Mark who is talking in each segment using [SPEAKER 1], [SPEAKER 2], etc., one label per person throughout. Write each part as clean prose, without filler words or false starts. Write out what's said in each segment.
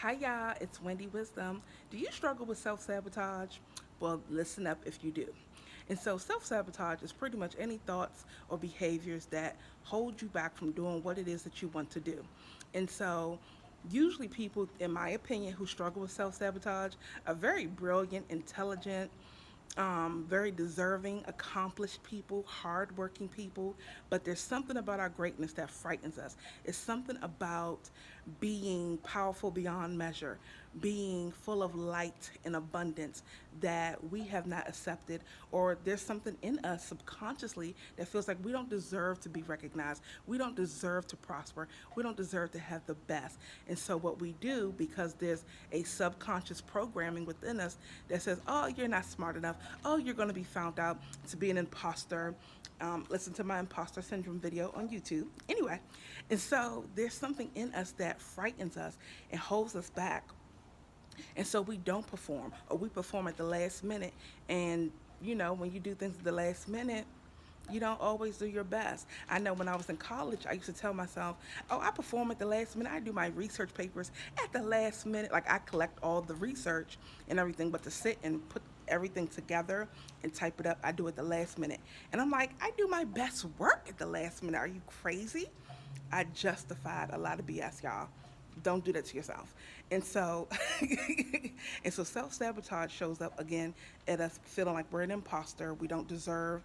[SPEAKER 1] Hi, y'all. It's Wendy Wisdom. Do you struggle with self sabotage? Well, listen up if you do. And so, self sabotage is pretty much any thoughts or behaviors that hold you back from doing what it is that you want to do. And so, usually, people, in my opinion, who struggle with self sabotage are very brilliant, intelligent, very deserving, accomplished people, hardworking people, but there's something about our greatness that frightens us. It's something about being powerful beyond measure, being full of light and abundance that we have not accepted, or there's something in us subconsciously that feels like we don't deserve to be recognized. We don't deserve to prosper. We don't deserve to have the best. And so, what we do, because there's a subconscious programming within us that says, oh, you're not smart enough. Oh, you're going to be found out to be an imposter. Listen to my imposter syndrome video on YouTube. Anyway, and so there's something in us that frightens us and holds us back. And so we don't perform, or we perform at the last minute. And, when you do things at the last minute, you don't always do your best. I know when I was in college, I used to tell myself, oh, I perform at the last minute. I do my research papers at the last minute. Like I collect all the research and everything, but to sit and put everything together and type it up, I do it the last minute. And I'm like, I do my best work at the last minute. Are you crazy? I justified a lot of BS, y'all. Don't do that to yourself. And so, and so self-sabotage shows up again at us feeling like we're an imposter. We don't deserve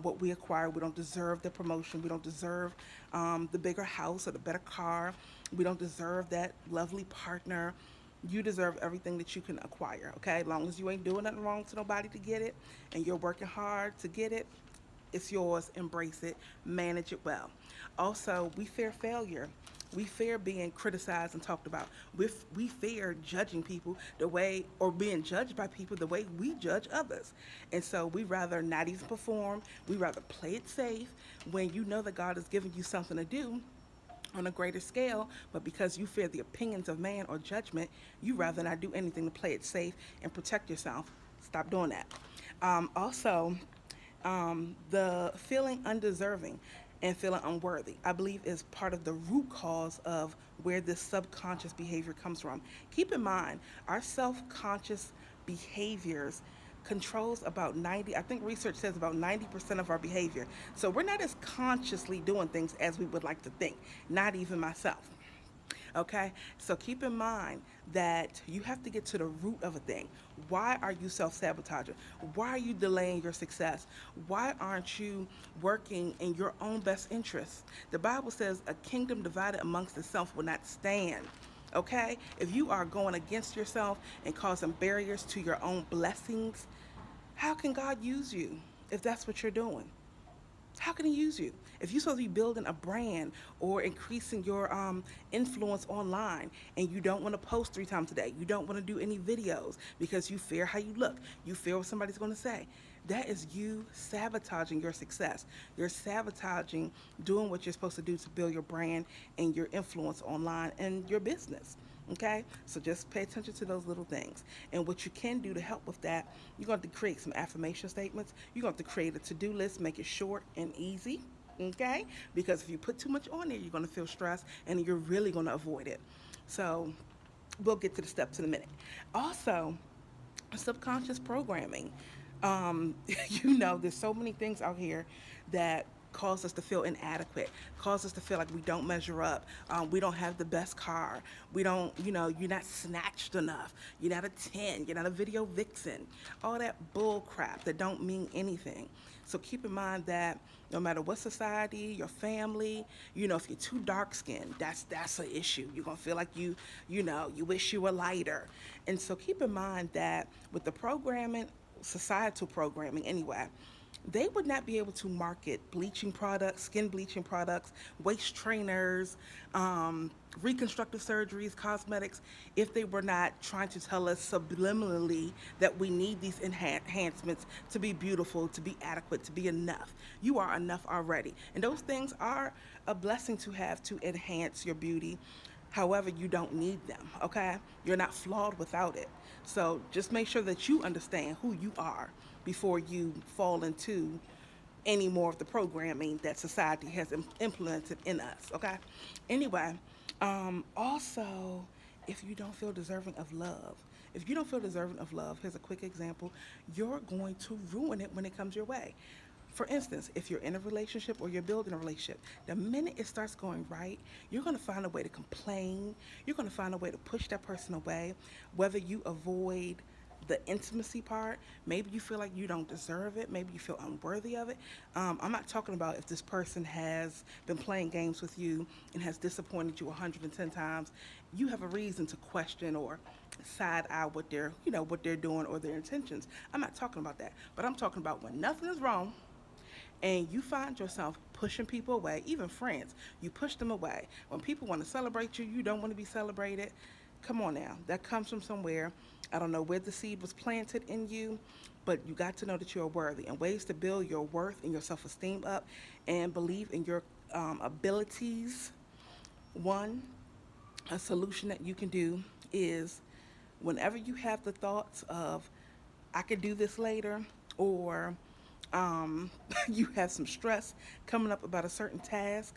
[SPEAKER 1] what we acquire. We don't deserve the promotion. We don't deserve the bigger house or the better car. We don't deserve that lovely partner. You deserve everything that you can acquire, okay? As long as you ain't doing nothing wrong to nobody to get it and you're working hard to get it, it's yours. Embrace it. Manage it well. Also, we fear failure. We fear being criticized and talked about. We fear judging people the way, or being judged by people the way we judge others. And so we rather not even perform. We rather play it safe when you know that God has given you something to do on a greater scale, but because you fear the opinions of man or judgment, you rather not do anything to play it safe and protect yourself. Stop doing that. Also, the feeling undeserving and feeling unworthy, I believe, is part of the root cause of where this subconscious behavior comes from. Keep in mind, our self-conscious behaviors controls about 90, I think research says about 90% of our behavior. So we're not as consciously doing things as we would like to think, not even myself. Okay? So keep in mind that you have to get to the root of a thing. Why are you self sabotaging? Why are you delaying your success? Why aren't you working in your own best interests? The Bible says a kingdom divided amongst itself will not stand. Okay? If you are going against yourself and causing barriers to your own blessings, how can God use you if that's what you're doing? How can he use you? If you're supposed to be building a brand or increasing your influence online and you don't want to post 3 times a day, you don't want to do any videos because you fear how you look, you fear what somebody's going to say, that is you sabotaging your success. You're sabotaging doing what you're supposed to do to build your brand and your influence online and your business. Okay, so just pay attention to those little things. And what you can do to help with that, you're going to create some affirmation statements. You're going to create a to-do list, make it short and easy. Okay, because if you put too much on there, you're going to feel stressed and you're really going to avoid it. So we'll get to the steps in a minute. Also, subconscious programming. There's so many things out here that cause us to feel inadequate, cause us to feel like we don't measure up, we don't have the best car, we don't, you're not snatched enough, you're not a 10, you're not a video vixen, all that bull crap that don't mean anything. So keep in mind that no matter what society, your family, if you're too dark skinned, that's an issue. You're gonna feel like you wish you were lighter. And so keep in mind that with the programming, societal programming anyway, they would not be able to market bleaching products, skin bleaching products, waist trainers, reconstructive surgeries, cosmetics, if they were not trying to tell us subliminally that we need these enhancements to be beautiful, to be adequate, to be enough. You are enough already. And those things are a blessing to have to enhance your beauty. However, you don't need them, okay? You're not flawed without it. So just make sure that you understand who you are before you fall into any more of the programming that society has implemented in us, okay? Anyway, also if you don't feel deserving of love. If you don't feel deserving of love, here's a quick example, you're going to ruin it when it comes your way. For instance, if you're in a relationship or you're building a relationship, the minute it starts going right, you're going to find a way to complain. You're going to find a way to push that person away, whether you avoid the intimacy part. Maybe you feel like you don't deserve it. Maybe you feel unworthy of it. I'm not talking about if this person has been playing games with you and has disappointed you 110 times. You have a reason to question or side eye what what they're doing or their intentions. I'm not talking about that. But I'm talking about when nothing is wrong and you find yourself pushing people away, even friends, you push them away. When people want to celebrate you, you don't want to be celebrated. Come on now, that comes from somewhere. I don't know where the seed was planted in you, but you got to know that you're worthy. And ways to build your worth and your self esteem up and believe in your abilities. One, a solution that you can do is whenever you have the thoughts of, I could do this later, or um, you have some stress coming up about a certain task,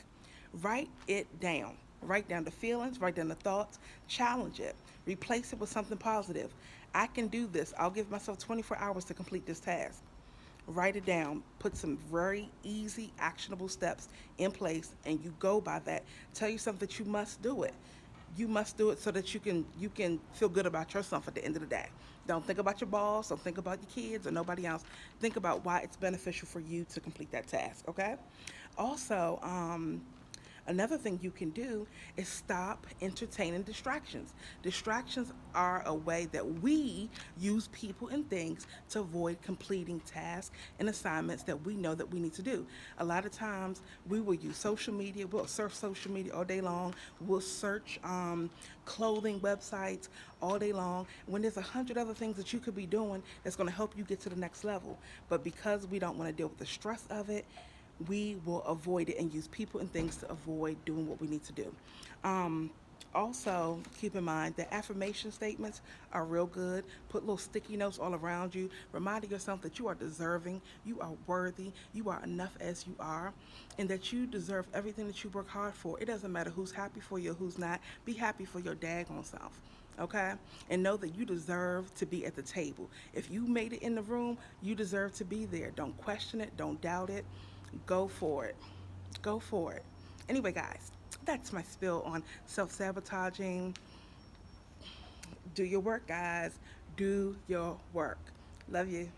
[SPEAKER 1] write it down. Write down the feelings, write down the thoughts, challenge it, replace it with something positive. I can do this. I'll give myself 24 hours to complete this task. Write it down, put some very easy, actionable steps in place, and you go by that. Tell yourself that you must do it. You must do it so that you can feel good about yourself at the end of the day. Don't think about your boss, don't think about your kids or nobody else. Think about why it's beneficial for you to complete that task, okay? Also, another thing you can do is stop entertaining distractions. Distractions are a way that we use people and things to avoid completing tasks and assignments that we know that we need to do. A lot of times we will use social media, we'll surf social media all day long, we'll search clothing websites all day long when there's 100 other things that you could be doing that's going to help you get to the next level. But because we don't want to deal with the stress of it, we will avoid it and use people and things to avoid doing what we need to do. Um, Also, keep in mind that affirmation statements are real good. Put little sticky notes all around you, reminding yourself that you are deserving, you are worthy, you are enough as you are, and that you deserve everything that you work hard for. It doesn't matter who's happy for you or who's not. Be happy for your daggone self. Okay? And know that you deserve to be at the table. If you made it in the room, you deserve to be there. Don't question it, don't doubt it. Go for it. Go for it. Anyway, guys, that's my spill on self sabotaging. Do your work, guys. Do your work. Love you.